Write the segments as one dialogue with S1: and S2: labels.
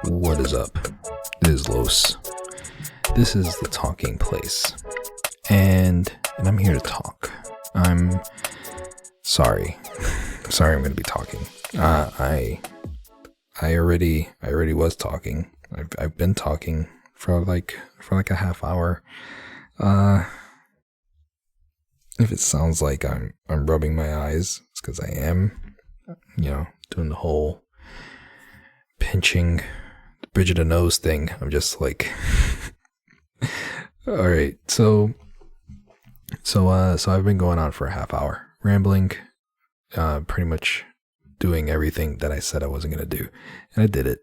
S1: What is up? It is Los. This is the talking place, and I'm here to talk. I'm sorry. I'm going to be talking. I already was talking. I've been talking for like a half hour. If it sounds like I'm rubbing my eyes, it's because I am. Doing the whole pinching the bridge of the nose thing. I'm just like, all right. So I've been going on for a half hour, rambling, pretty much doing everything that I said I wasn't gonna do, and I did it.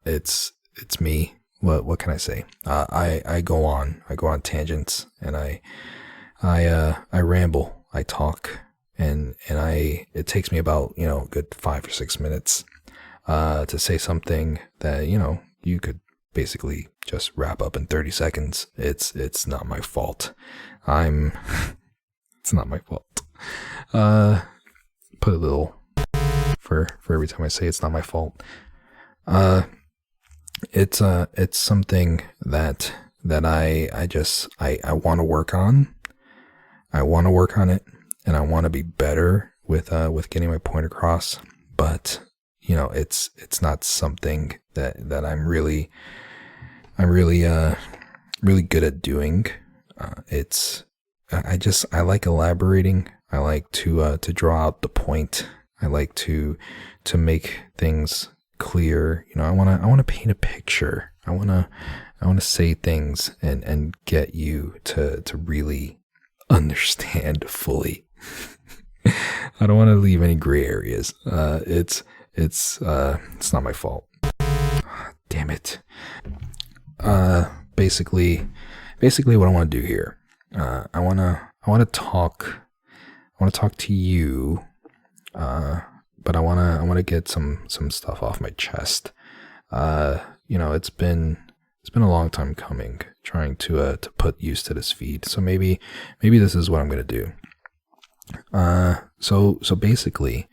S1: It's me. What can I say? I go on tangents, and I ramble. I talk, and it takes me about a good 5 or 6 minutes to say something that you could basically just wrap up in 30 seconds. It's not my fault. It's not my fault. Put a little for every time I say it's not my fault. It's something that I want to work on. I want to work on it, and I want to be better with getting my point across. But it's not something that I'm really good at doing. I like elaborating. I like to draw out the point. I like to make things clear. I want to paint a picture. I want to say things and get you to really understand fully. I don't want to leave any gray areas. It's not my fault. Damn it. Basically what I want to do here. I want to talk to you. But I want to get some stuff off my chest. It's been a long time coming, trying to put use to this feed. So maybe this is what I'm gonna do. So basically,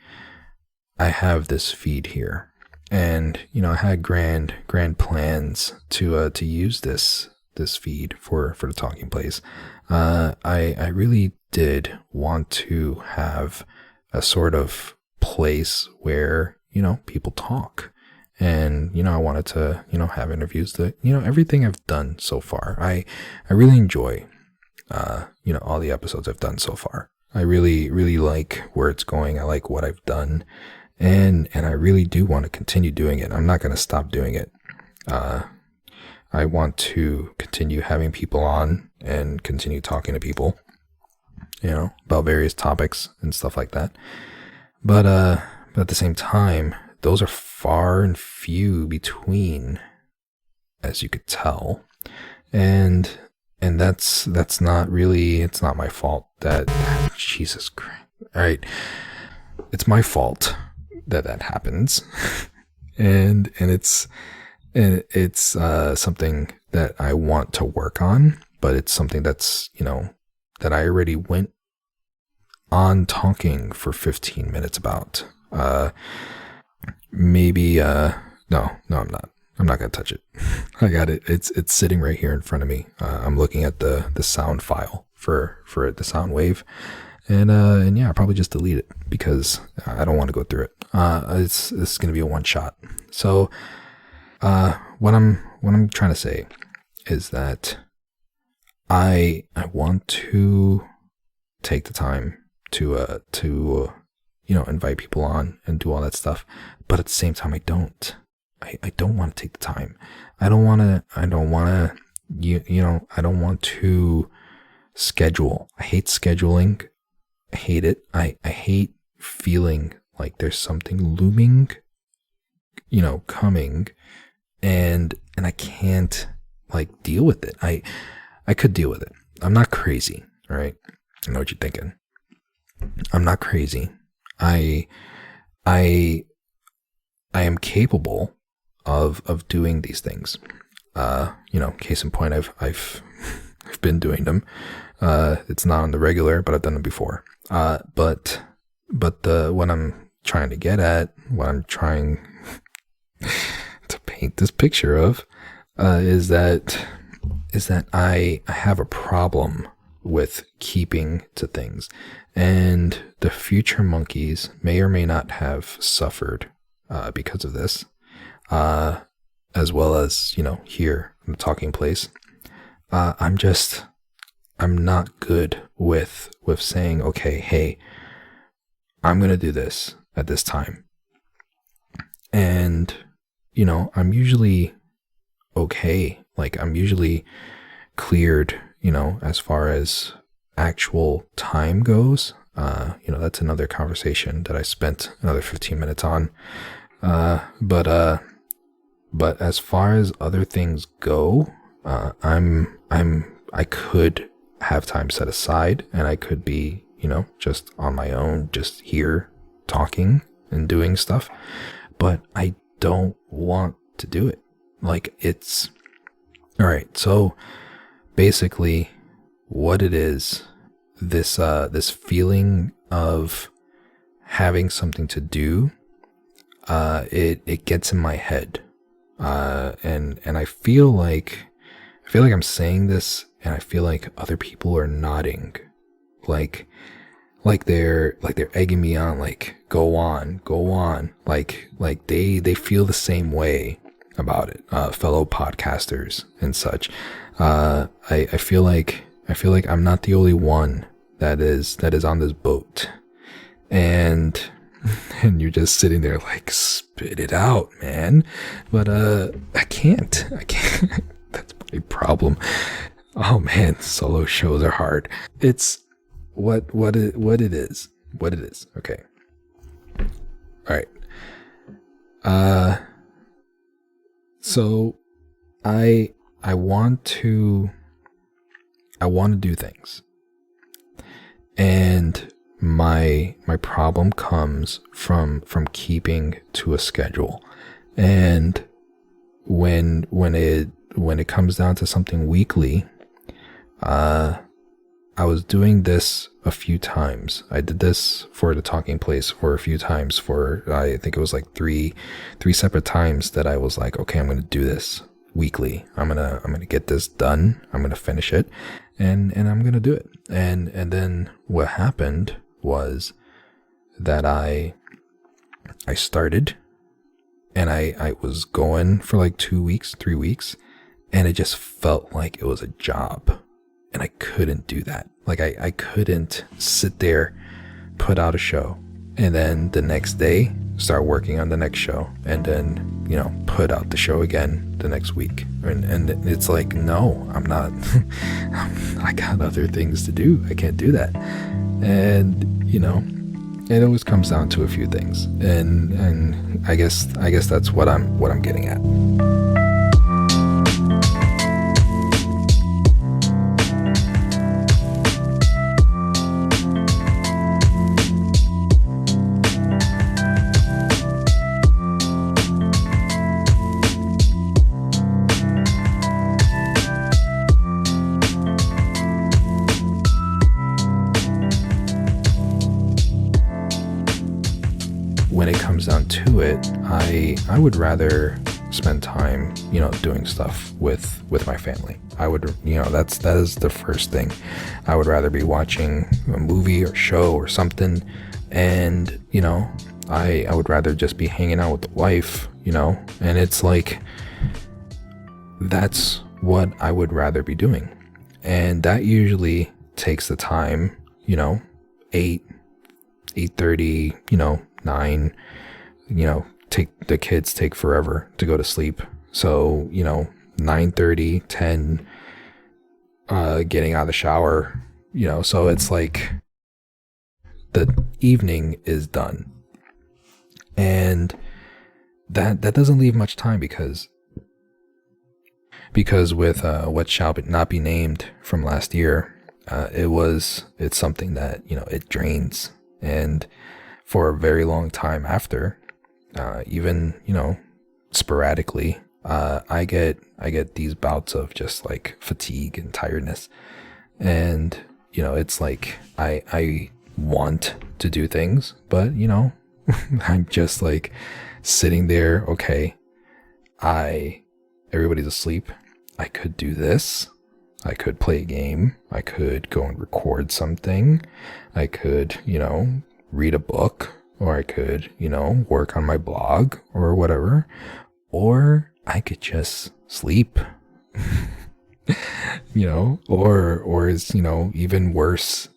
S1: I have this feed here, and I had grand plans to use this feed for the talking place. I really did want to have a sort of place where people talk, and I wanted to have interviews that everything I've done so far. I really enjoy all the episodes I've done so far. I really like where it's going. I like what I've done, and I really do want to continue doing it. I'm not going to stop doing it. I want to continue having people on and continue talking to people about various topics and stuff like that. But at the same time, those are far and few between, as you could tell, and that's not really. It's not my fault that Jesus Christ. All right, it's my fault that happens, and it's something that I want to work on, but it's something that's that I already went on talking for 15 minutes about. Maybe no, I'm not. I'm not gonna touch it. I got it. It's sitting right here in front of me. I'm looking at the sound file for the sound wave, and yeah, I'll probably just delete it because I don't want to go through it. It's gonna be a one shot. So what I'm trying to say is that I want to take the time to invite people on and do all that stuff, but at the same time I don't want to take the time. I don't want to schedule. I hate scheduling. I hate it. I hate feeling like there's something looming, coming, and I can't deal with it. I could deal with it I'm not crazy, all right? I know what you're thinking. I'm not crazy. I I I am capable of doing these things. Case in point, I've I've been doing them. It's not on the regular, but I've done them before. But the what I'm trying to get at, what I'm trying to paint this picture of, is that I have a problem with keeping to things, and the future monkeys may or may not have suffered because of this, as well as here in the talking place. I'm not good with saying, okay, hey, I'm gonna do this at this time, and I'm usually okay. Like, I'm usually cleared, as far as actual time goes. That's another conversation that I spent another 15 minutes on. But as far as other things go, I could have time set aside, and I could be, just on my own, just here talking and doing stuff, but I don't want to do it. Like, it's all right. So basically what it is, this feeling of having something to do, it gets in my head, and I feel like I'm saying this, and I feel like other people are nodding, like they're egging me on, like, go on, like they feel the same way about it, fellow podcasters and such. I feel like I'm not the only one that is on this boat, and you're just sitting there like, spit it out, man. But I can't. That's my problem. Oh man, solo shows are hard. It's what it is. Okay. All right. So I want to do things, and my problem comes from keeping to a schedule, and when it comes down to something weekly, I was doing this a few times. I did this for the talking place for a few times, for I think it was like three separate times that I was like, okay, I'm going to do this weekly. I'm going to get this done. I'm going to finish it, and I'm going to do it. And then what happened was that I started, and I was going for like 2 weeks, 3 weeks, and it just felt like it was a job. And I couldn't do that. Like, I couldn't sit there, put out a show, and then the next day start working on the next show, and then, put out the show again the next week. And it's like, no, I'm not, I got other things to do. I can't do that. And, it always comes down to a few things. And I guess that's what I'm getting at. When it comes down to it, I would rather spend time, doing stuff with my family. I would, that is the first thing. I would rather be watching a movie or show or something, and I would rather just be hanging out with the wife, and it's like, that's what I would rather be doing. And that usually takes the time, 8:30, 9, take the kids take forever to go to sleep. So, 9:30, 10, getting out of the shower, so it's like the evening is done. And that doesn't leave much time, because because with what shall not be named from last year, it's something that, it drains. And for a very long time after, even, sporadically, I get these bouts of just like fatigue and tiredness. And, it's like I want to do things, but, I'm just like sitting there. Okay, everybody's asleep. I could do this. I could play a game. I could go and record something. I could, read a book, or I could, work on my blog or whatever, or I could just sleep, or is, even worse,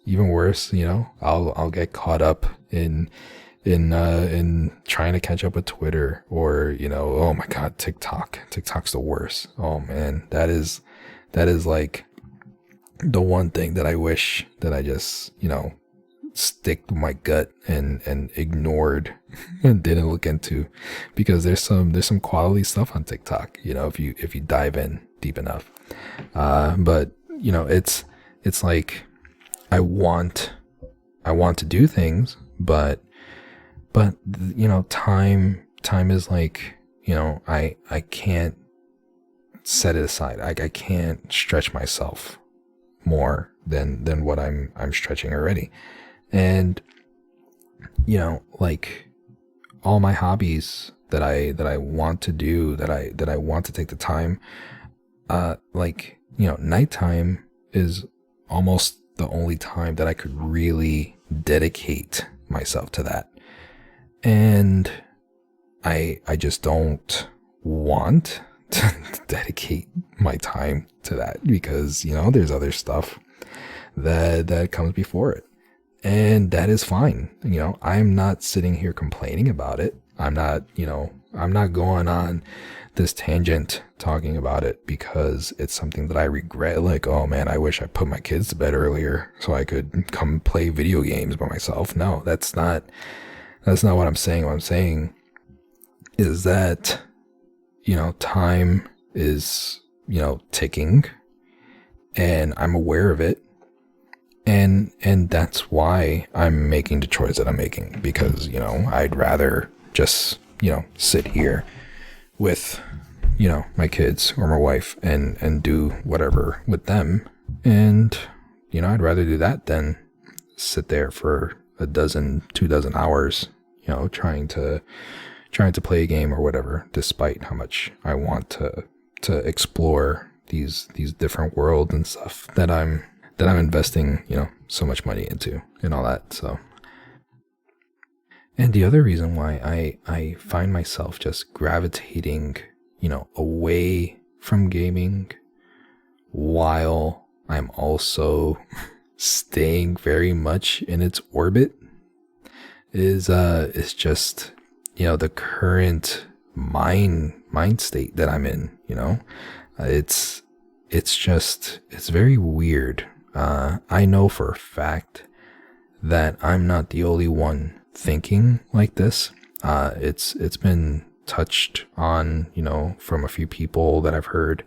S1: I'll get caught up in trying to catch up with Twitter, or, oh my God, TikTok's the worst. Oh man, that is like the one thing that I wish that I just, stick to my gut and ignored and didn't look into, because there's some quality stuff on TikTok, if you dive in deep enough. But it's like I want to do things, but time is like, I can't set it aside. I can't stretch myself more than what I'm stretching already. And like all my hobbies that I want to do, that I want to take the time, nighttime is almost the only time that I could really dedicate myself to that. And I just don't want to dedicate my time to that, because, there's other stuff that comes before it. And that is fine. I'm not sitting here complaining about it. I'm not going on this tangent talking about it because it's something that I regret. Like, oh man, I wish I put my kids to bed earlier so I could come play video games by myself. No, that's not what I'm saying. What I'm saying is that, time is, ticking, and I'm aware of it. And that's why I'm making the choice that I'm making, because, I'd rather just, sit here with, my kids or my wife and do whatever with them. And, I'd rather do that than sit there for 2 hours, trying to play a game or whatever, despite how much I want to explore these different worlds and stuff that I'm investing, so much money into and all that. So, and the other reason why I find myself just gravitating, away from gaming while I'm also staying very much in its orbit is just, the current mind state that I'm in. It's very weird. I know for a fact that I'm not the only one thinking like this. It's been touched on, from a few people that I've heard,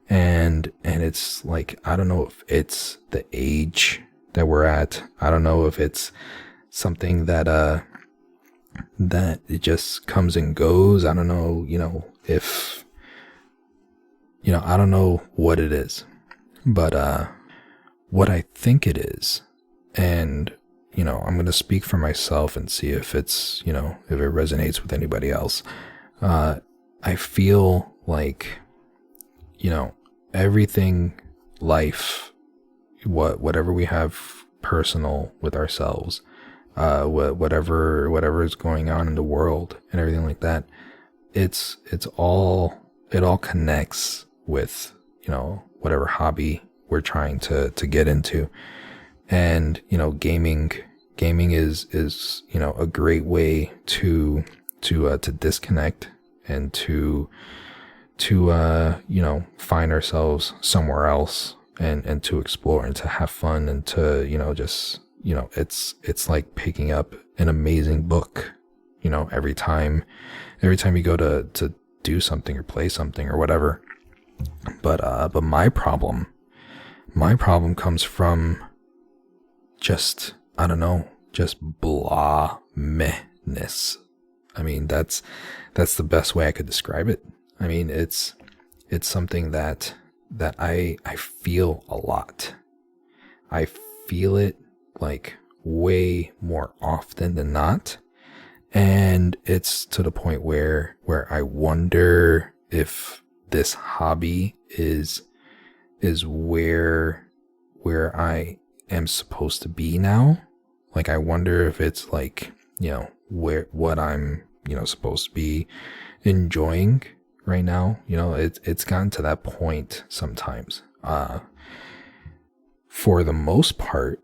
S1: and it's like, I don't know if it's the age that we're at. I don't know if it's something that it just comes and goes. I don't know, if, I don't know what it is, but what I think it is, and, I'm going to speak for myself and see if it's, if it resonates with anybody else. I feel like, everything, life, whatever we have personal with ourselves, whatever is going on in the world and everything like that, it all connects with, whatever hobby we're trying to get into. And, gaming is, a great way to disconnect and to find ourselves somewhere else and to explore and to have fun and to, just, it's like picking up an amazing book, every time you go to do something or play something or whatever. But my problem comes from just, I don't know, just blah mehness. I mean, that's the best way I could describe it. I mean, it's something that I feel a lot. I feel it like way more often than not. And it's to the point where I wonder if this hobby is where I am supposed to be now. Like, I wonder if it's like, where what I'm, supposed to be enjoying right now. It's gotten to that point sometimes. For the most part,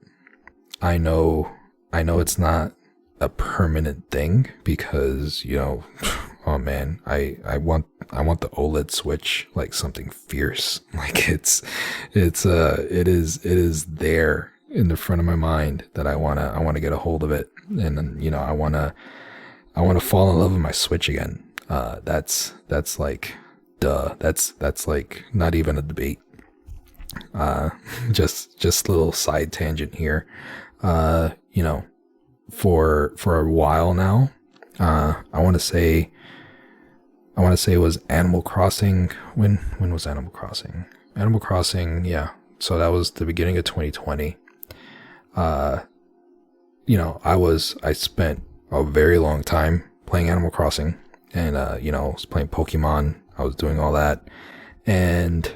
S1: I know it's not a permanent thing because, oh man, I want the OLED Switch like something fierce. Like it is there in the front of my mind that I wanna get a hold of it, and then I wanna fall in love with my Switch again. That's like duh. That's like not even a debate. Just a little side tangent here. For a while now, I want to say it was Animal Crossing. When was Animal Crossing? Animal Crossing, yeah. So that was the beginning of 2020. I spent a very long time playing Animal Crossing, and I was playing Pokemon. I was doing all that, and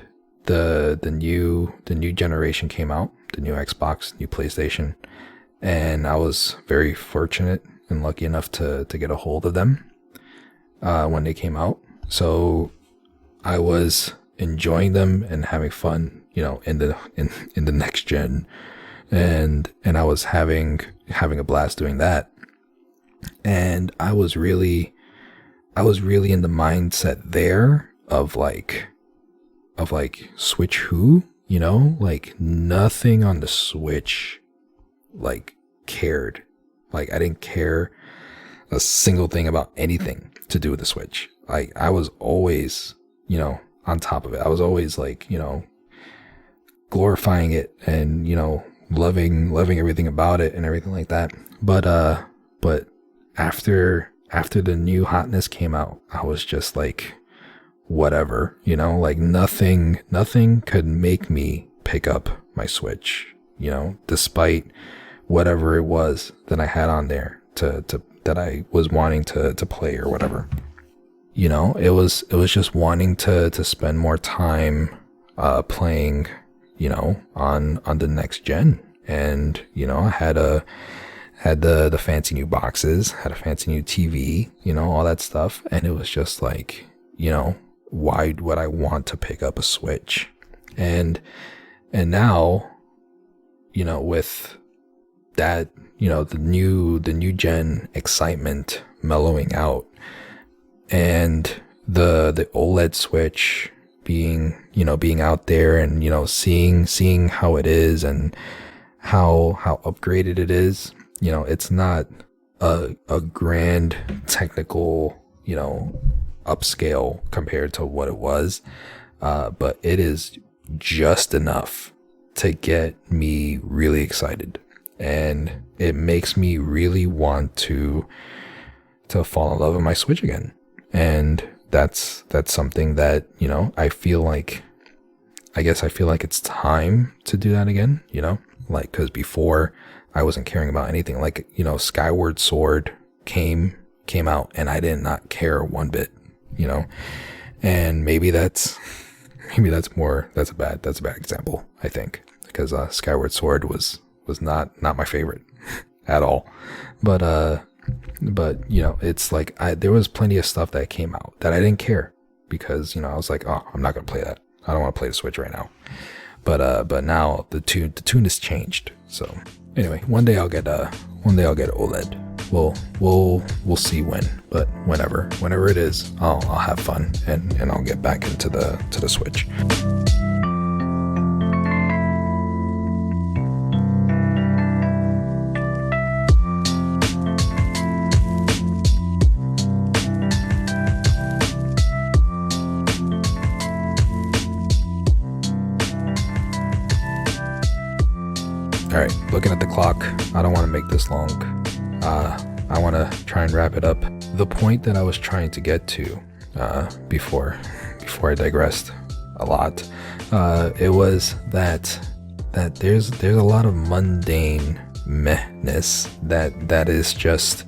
S1: the new generation came out, the new Xbox, new PlayStation, and I was very fortunate and lucky enough to get a hold of them when they came out. So I was enjoying them and having fun, in the next gen, and I was having a blast doing that. And I was really in the mindset there of like Switch who, like nothing on the Switch like cared. Like I didn't care a single thing about anything to do with the Switch. Like I was always, on top of it. I was always like, glorifying it and, loving everything about it and everything like that. But after the new hotness came out, I was just like, whatever, like nothing could make me pick up my Switch, despite whatever it was that I had on there to that I was wanting to play or whatever. It was just wanting to spend more time playing, on the next gen. And, I had the fancy new boxes, had a fancy new TV, all that stuff. And it was just like, why would I want to pick up a Switch? And now, with that, the new gen excitement mellowing out, and the OLED Switch being out there, and seeing how it is and how upgraded it is. It's not a grand technical, upscale compared to what it was, but it is just enough to get me really excited, and it makes me really want to fall in love with my Switch again. And that's something that I feel like it's time to do that again, like, because before I wasn't caring about anything. Like, Skyward Sword came out and I did not care one bit, and maybe that's a bad example, I think, because Skyward Sword was not my favorite at all. But it's like there was plenty of stuff that came out that I didn't care, because I was like, oh, I'm not gonna play that. I don't want to play the Switch right now. But now the tune has changed. So anyway, one day I'll get OLED. We'll see when, but whenever it is, I'll have fun and I'll get back into the Switch. All right, looking at the clock, I don't want to make this long. I want to try and wrap it up. The point that I was trying to get to before I digressed a lot, it was that there's a lot of mundane mehness that is just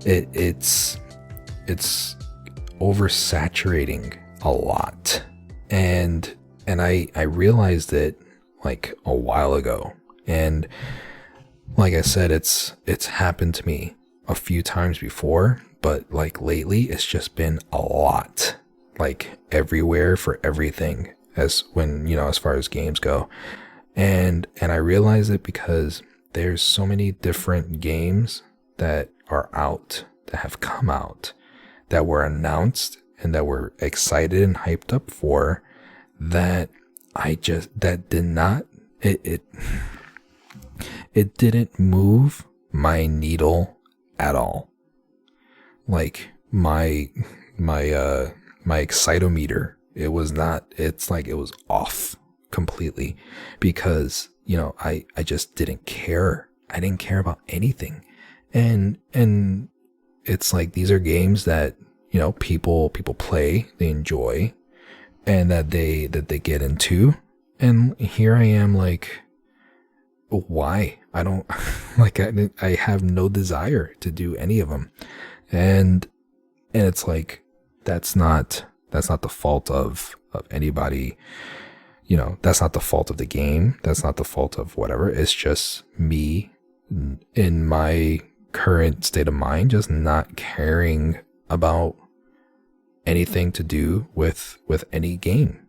S1: it's oversaturating a lot, and I realized it like a while ago, and like I said, it's happened to me a few times before, but like lately it's just been a lot, like everywhere for everything, as far as games go. And I realize it because there's so many different games that are out, that have come out, that were announced and that we're excited and hyped up for, that did not, it didn't move my needle at all. Like my excitometer, it's like it was off completely, because I just didn't care. I didn't care about anything. And it's like, these are games that people play, they enjoy, and that they get into, and here I am like, why? I don't like, I have no desire to do any of them. And it's like, that's not the fault of anybody. That's not the fault of the game. That's not the fault of whatever. It's just me in my current state of mind, just not caring about anything to do with any game.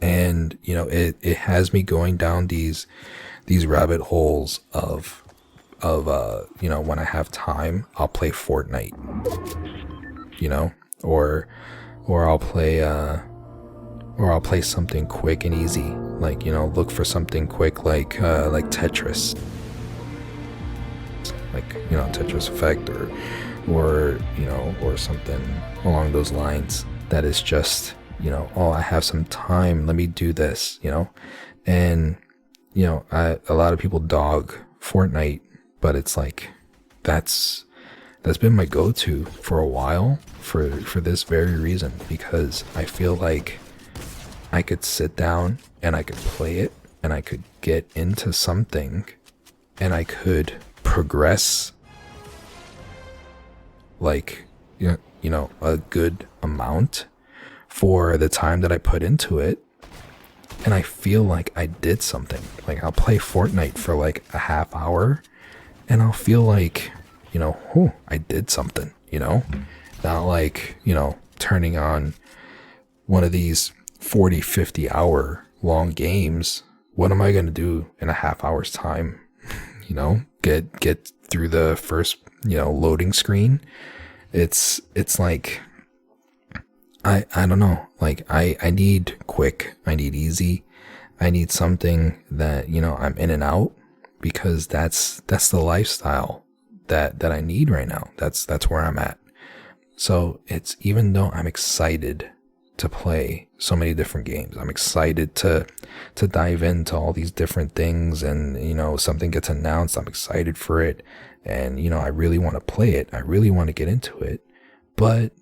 S1: And it has me going down these rabbit holes of when I have time, I'll play Fortnite, or I'll play something quick and easy, like look for something quick, like Tetris, like Tetris Effect, or something along those lines, that is just oh, I have some time, let me do this, and a lot of people dog Fortnite, but it's like, that's been my go-to for a while, for this very reason, because I feel like I could sit down and I could play it, and I could get into something, and I could progress like a good amount for the time that I put into it, and I feel like I did something. Like, I'll play Fortnite for like a half hour, and I'll feel like oh, I did something, not like turning on one of these 40-50 hour long games. What am I going to do in a half hour's time? Get through the first loading screen. It's like, I don't know, like I need quick, I need easy, I need something that I'm in and out, because that's the lifestyle that I need right now. That's where I'm at. So it's, even though I'm excited to play so many different games, I'm excited to dive into all these different things, and something gets announced, I'm excited for it, and I really want to play it, I really want to get into it, but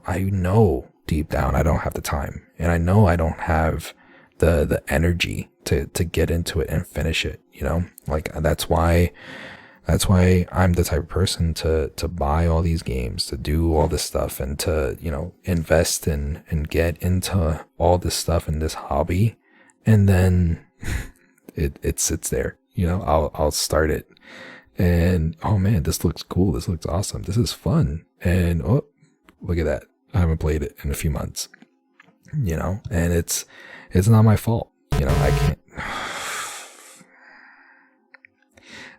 S1: I know deep down I don't have the time, and I know I don't have the energy to get into it and finish it. Like, that's why I'm the type of person to buy all these games, to do all this stuff, and to invest in and get into all this stuff in this hobby, and then it sits there. I'll start it, and oh man, this looks cool, this looks awesome, this is fun, and oh, look at that, I haven't played it in a few months, and it's not my fault. I can't,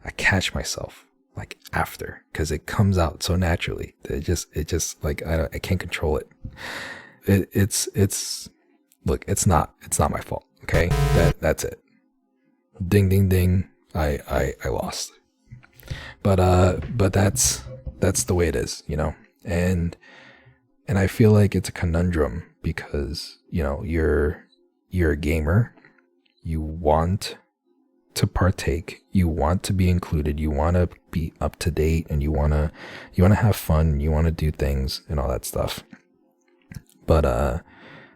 S1: I catch myself like after, because it comes out so naturally. It just like, I can't control it. It's look, it's not my fault. Okay. That's it. Ding, ding, ding. I lost, but that's the way it is, and I feel like it's a conundrum, because, you're a gamer, you want to partake, you want to be included, you want to be up to date, and you want to have fun, you want to do things and all that stuff. But at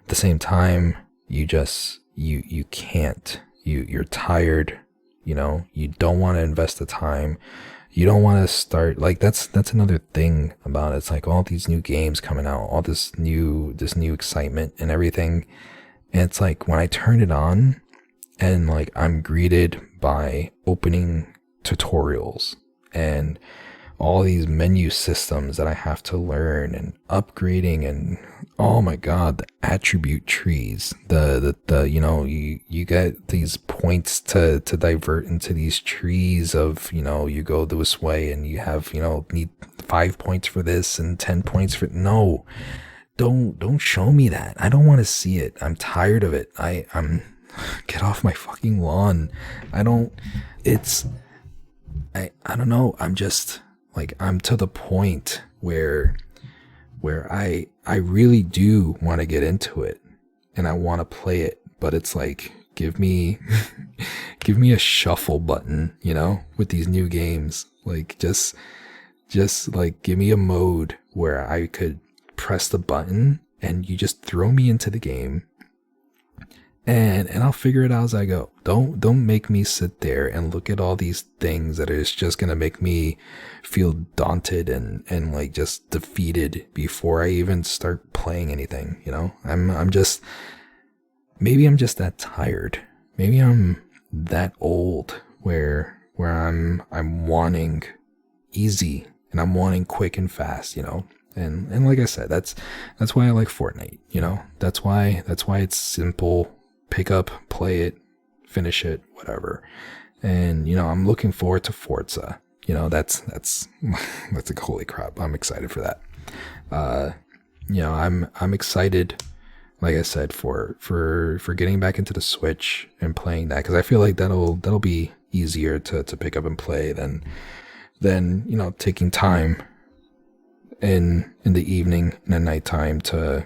S1: the same time, you just you can't. You're tired, you don't want to invest the time. You don't want to start, like, that's another thing about it. It's like all these new games coming out, all this new excitement and everything. And it's like when I turn it on and like I'm greeted by opening tutorials and all these menu systems that I have to learn and upgrading, and oh my god, the attribute trees, the you get these points to divert into these trees of, you go this way and you have, need 5 points for this and 10 points for, no, don't show me that. I don't want to see it. I'm tired of it. I'm get off my fucking lawn. I don't know. I'm just like, I'm to the point where I really do want to get into it and I want to play it, but it's like, give me a shuffle button, with these new games. Like, just like, give me a mode where I could press the button and you just throw me into the game. And I'll figure it out as I go. Don't make me sit there and look at all these things that is just gonna make me feel daunted and like just defeated before I even start playing anything. I'm just that tired. Maybe I'm that old where I'm wanting easy and I'm wanting quick and fast. And like I said, that's why I like Fortnite. That's why it's simple. Pick up, play it, finish it, whatever. And, I'm looking forward to Forza. That's like, holy crap. I'm excited for that. I'm excited, like I said, for getting back into the Switch and playing that. Cause I feel like that'll be easier to pick up and play than, taking time in the evening and at nighttime to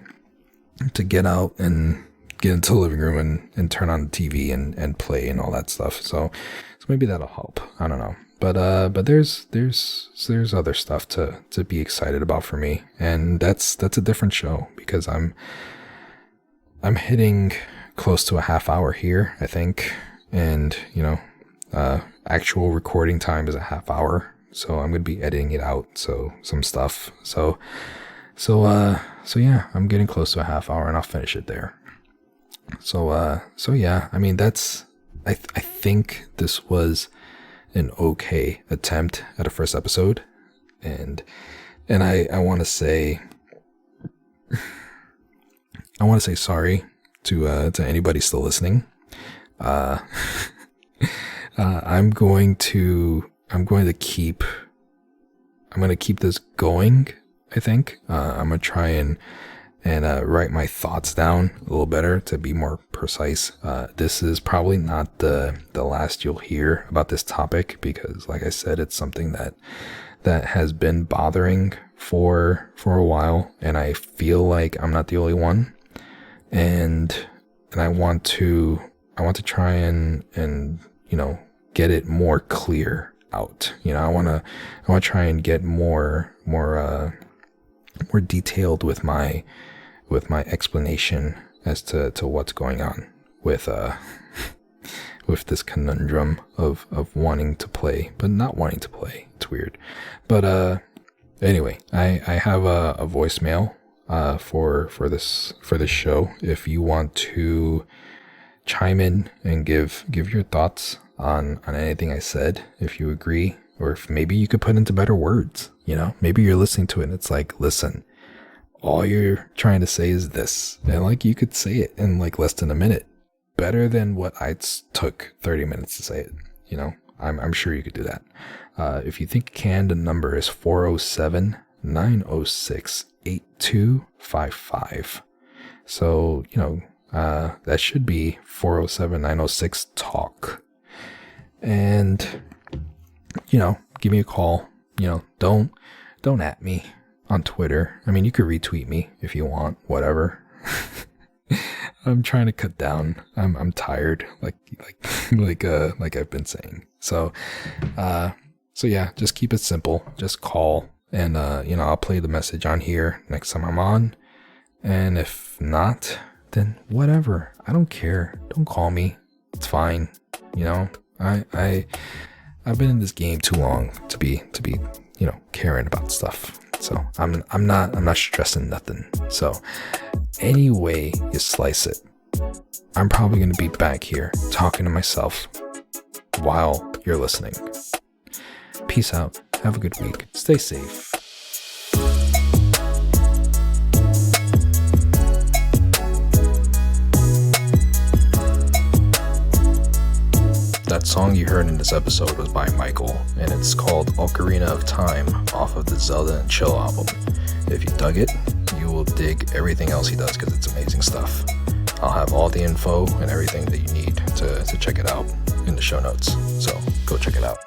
S1: get out and get into the living room and turn on the TV and play and all that stuff. So maybe that'll help. I don't know. But there's other stuff to be excited about for me. And that's a different show because I'm hitting close to a half hour here, I think. And, actual recording time is a half hour. So I'm going to be editing it out. So some stuff. So yeah, I'm getting close to a half hour and I'll finish it there. So yeah, I mean, I think this was an okay attempt at a first episode. And I want to say sorry to anybody still listening. I'm going to keep this going. I think, I'm going to try and write my thoughts down a little better to be more precise. This is probably not the last you'll hear about this topic because, like I said, it's something that has been bothering for a while, and I feel like I'm not the only one. And I want to try and get it more clear out. I want to try and get more detailed with my explanation as to what's going on with this conundrum of wanting to play but not wanting to play. It's weird. But anyway, I have a voicemail for this show. If you want to chime in and give your thoughts on anything I said, if you agree, or if maybe you could put into better words. Maybe you're listening to it and it's like, listen, all you're trying to say is this, and like you could say it in like less than a minute, better than what I took 30 minutes to say it. I'm sure you could do that. If you think you can, the number is 407-906-8255. So that should be 407-906 talk. And give me a call. Don't at me on Twitter. I mean, you could retweet me if you want, whatever. I'm trying to cut down. I'm tired, like I've been saying. So yeah, just keep it simple. Just call, and I'll play the message on here next time I'm on. And if not, then whatever. I don't care. Don't call me. It's fine. I've been in this game too long to be caring about stuff. So I'm not stressing nothing. So any way you slice it, I'm probably going to be back here talking to myself while you're listening. Peace out. Have a good week. Stay safe. That song you heard in this episode was by Michael, and it's called Ocarina of Time off of the Zelda and Chill album. If you dug it, you will dig everything else he does because it's amazing stuff. I'll have all the info and everything that you need to check it out in the show notes, so go check it out.